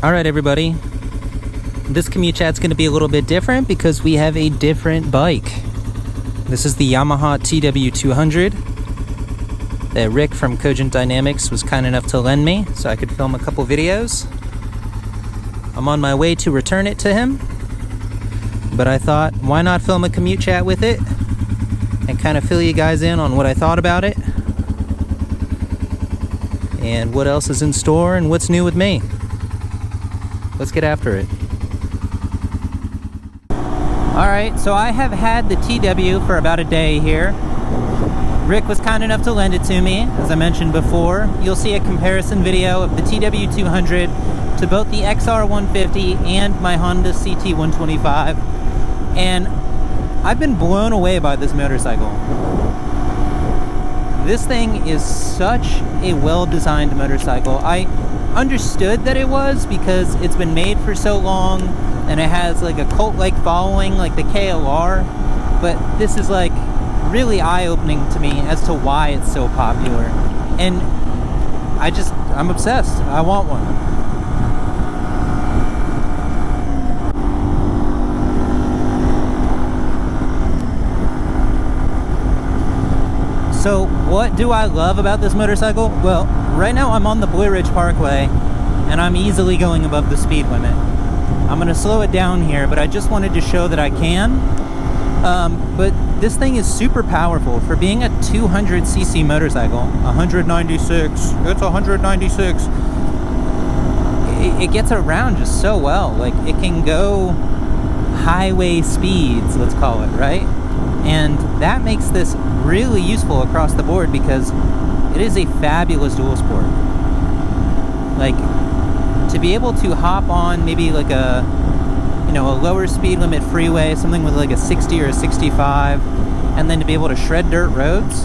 Alright everybody, this commute chat's going to be a little bit different because we have a different bike. This is the Yamaha TW200 that Rick from Cogent Dynamics was kind enough to lend me so I could film a couple videos. I'm on my way to return it to him, but I thought, why not film a commute chat with it and kind of fill you guys in on what I thought about it and what else is in store and what's new with me. Let's get after it. Alright, so I have had the TW for about a day here. Rick was kind enough to lend it to me, as I mentioned before. You'll see a comparison video of the TW200 to both the XR150 and my Honda CT125. And I've been blown away by this motorcycle. This thing is such a well-designed motorcycle. I understood that it was because it's been made for so long and it has like a cult-like following like the KLR, but this is like really eye-opening to me as to why it's so popular. And I'm obsessed. I want one. So what do I love about this motorcycle? Well, right now I'm on the Blue Ridge Parkway and I'm easily going above the speed limit. I'm going to slow it down here, but I just wanted to show that I can. But this thing is super powerful for being a 200cc motorcycle. 196, it's 196. It gets around just so well. Like, it can go highway speeds, let's call it, right? And that makes this really useful across the board because it is a fabulous dual sport. Like, to be able to hop on maybe like a lower speed limit freeway, something with like a 60 or a 65, and then to be able to shred dirt roads,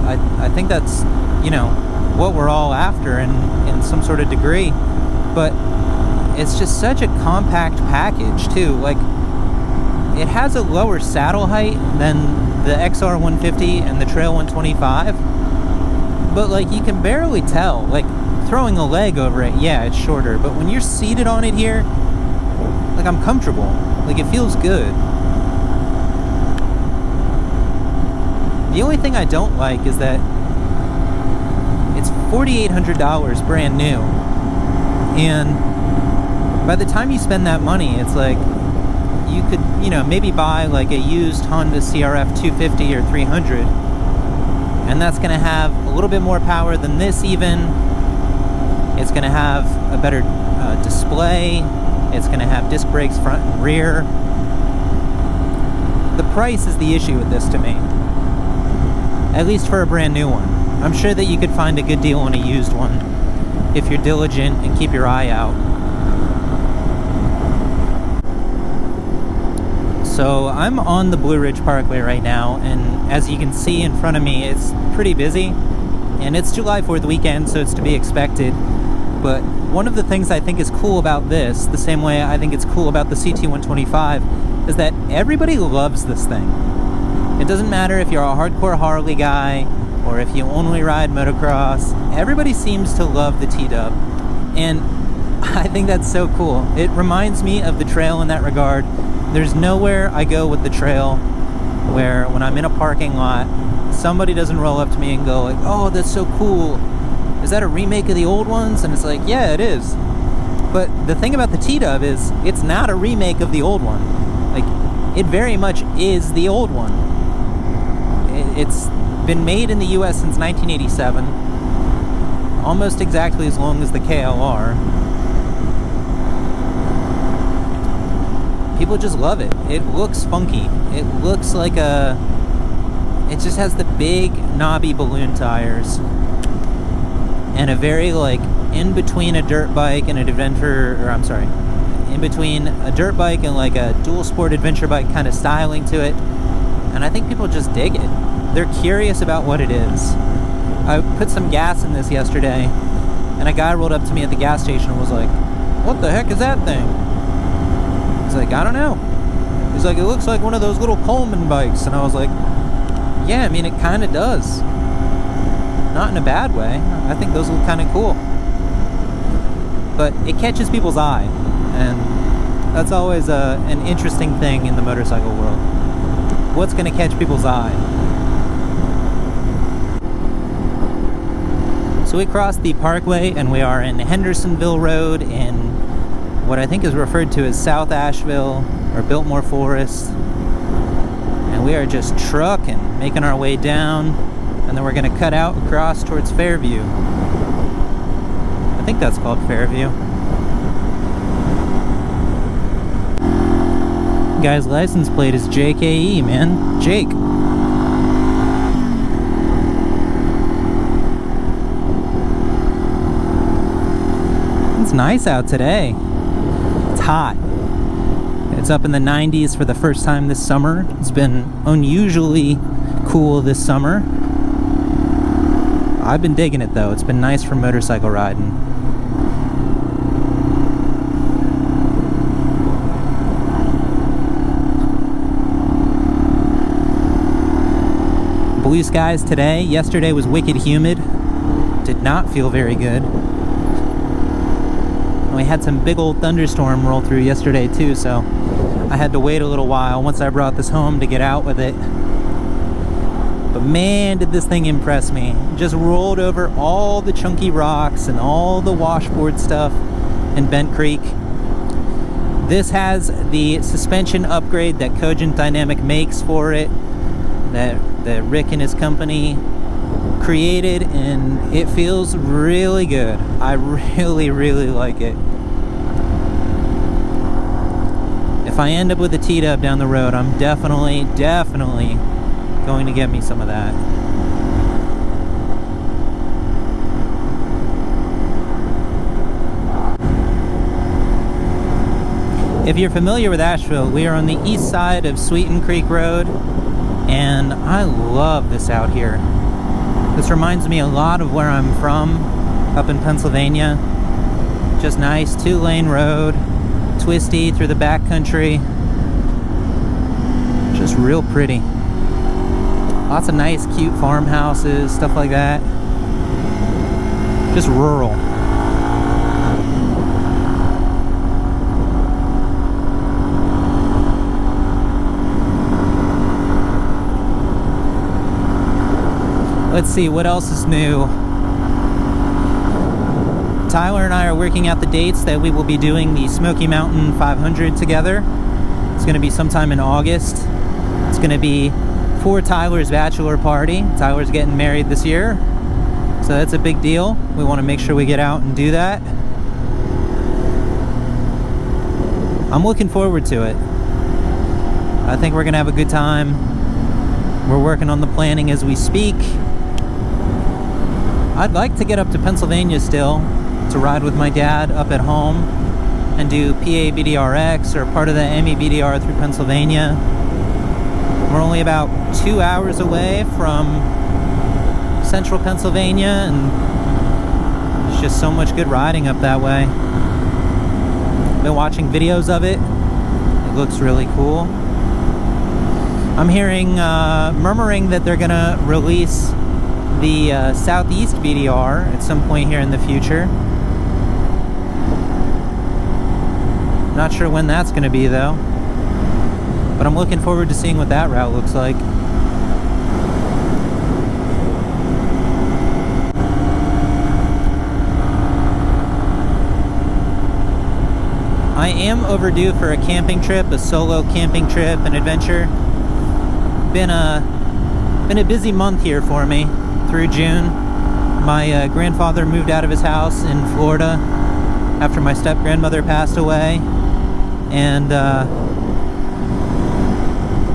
I think that's, what we're all after in some sort of degree. But it's just such a compact package too. Like, it has a lower saddle height than the XR150 and the Trail 125, but like you can barely tell. Like, throwing a leg over it, yeah, it's shorter, but when you're seated on it here, like, I'm comfortable. Like, it feels good. The only thing I don't like is that it's $4,800 brand new, and by the time you spend that money, it's like you could, maybe buy like a used Honda CRF 250 or 300, and that's going to have a little bit more power than this even. It's going to have a better display. It's going to have disc brakes front and rear. The price is the issue with this to me, at least for a brand new one. I'm sure that you could find a good deal on a used one if you're diligent and keep your eye out. So I'm on the Blue Ridge Parkway right now, and as you can see in front of me, it's pretty busy, and it's July 4th weekend, so it's to be expected. But one of the things I think is cool about this, the same way I think it's cool about the CT125, is that everybody loves this thing. It doesn't matter if you're a hardcore Harley guy or if you only ride motocross, everybody seems to love the T-Dub. And I think that's so cool. It reminds me of the Trail in that regard. There's nowhere I go with the Trail where when I'm in a parking lot, somebody doesn't roll up to me and go like, oh, that's so cool. Is that a remake of the old ones? And it's like, yeah, it is. But the thing about the T-Dub is it's not a remake of the old one. Like, it very much is the old one. It's been made in the US since 1987, almost exactly as long as the KLR. People just love it. It looks funky. It looks like it just has the big knobby balloon tires and a very like in between a dirt bike and an adventure, or I'm sorry, in between a dirt bike and like a dual sport adventure bike kind of styling to it. And I think people just dig it. They're curious about what it is. I put some gas in this yesterday, and a guy rolled up to me at the gas station and was like, what the heck is that thing? I was like, I don't know. He's like, it looks like one of those little Coleman bikes. And I was like, yeah, I mean, it kind of does. Not in a bad way. I think those look kind of cool. but it catches people's eye, and that's always an interesting thing in the motorcycle world. What's going to catch people's eye? So we crossed the parkway and we are in Hendersonville Road in what I think is referred to as South Asheville or Biltmore Forest. And we are just trucking, making our way down, and then we're going to cut out across towards Fairview. I think that's called Fairview. Guy's license plate is JKE, man. Jake. It's nice out today. It's hot. It's up in the 90s for the first time this summer. It's been unusually cool this summer. I've been digging it though. It's been nice for motorcycle riding. Blue skies today. Yesterday was wicked humid. Did not feel very good. We had some big old thunderstorm roll through yesterday too, so I had to wait a little while once I brought this home to get out with it. But man, did this thing impress me. It just rolled over all the chunky rocks and all the washboard stuff in Bent Creek. This has the suspension upgrade that Cogent Dynamics makes for it, that Rick and his company created, and it feels really good. I really, really like it. If I end up with a T-dub down the road, I'm definitely going to get me some of that. If you're familiar with Asheville, we are on the east side of Sweeten Creek Road, and I love this out here. This reminds me a lot of where I'm from, up in Pennsylvania. Just nice 2-lane road, twisty through the backcountry. Just real pretty. Lots of nice, cute farmhouses, stuff like that. Just rural. Let's see, what else is new? Tyler and I are working out the dates that we will be doing the Smoky Mountain 500 together. It's going to be sometime in August. It's going to be for Tyler's bachelor party. Tyler's getting married this year, so that's a big deal. We want to make sure we get out and do that. I'm looking forward to it. I think we're going to have a good time. We're working on the planning as we speak. I'd like to get up to Pennsylvania still to ride with my dad up at home and do PA BDRX or part of the ME BDR through Pennsylvania. We're only about 2 hours away from central Pennsylvania, and it's just so much good riding up that way. Been watching videos of it. It looks really cool. I'm hearing murmuring that they're gonna release the Southeast BDR at some point here in the future. Not sure when that's going to be though, but I'm looking forward to seeing what that route looks like. I am overdue for a camping trip, a solo camping trip, an adventure. Been a busy month here for me. Through June. My grandfather moved out of his house in Florida after my step-grandmother passed away, and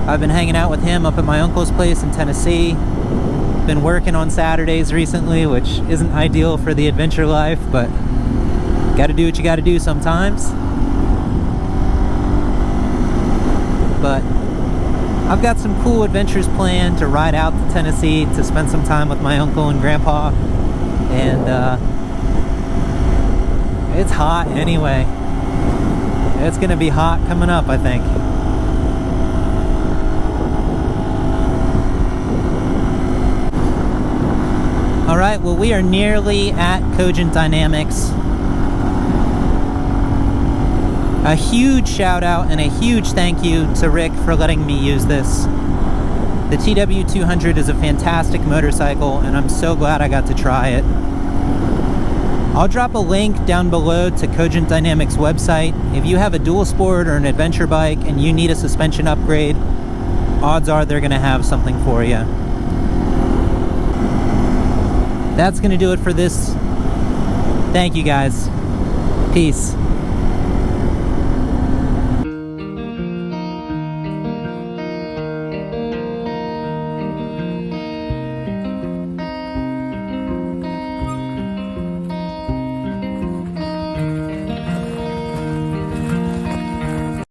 I've been hanging out with him up at my uncle's place in Tennessee. Been working on Saturdays recently, which isn't ideal for the adventure life, but gotta do what you gotta do sometimes. But I've got some cool adventures planned to ride out to Tennessee to spend some time with my uncle and grandpa, and it's hot anyway. It's gonna be hot coming up, I think. Alright, well, we are nearly at Cogent Dynamics. A huge shout out and a huge thank you to Rick for letting me use this. The TW200 is a fantastic motorcycle, and I'm so glad I got to try it. I'll drop a link down below to Cogent Dynamics website. If you have a dual sport or an adventure bike and you need a suspension upgrade, odds are they're going to have something for you. That's going to do it for this. Thank you guys. Peace.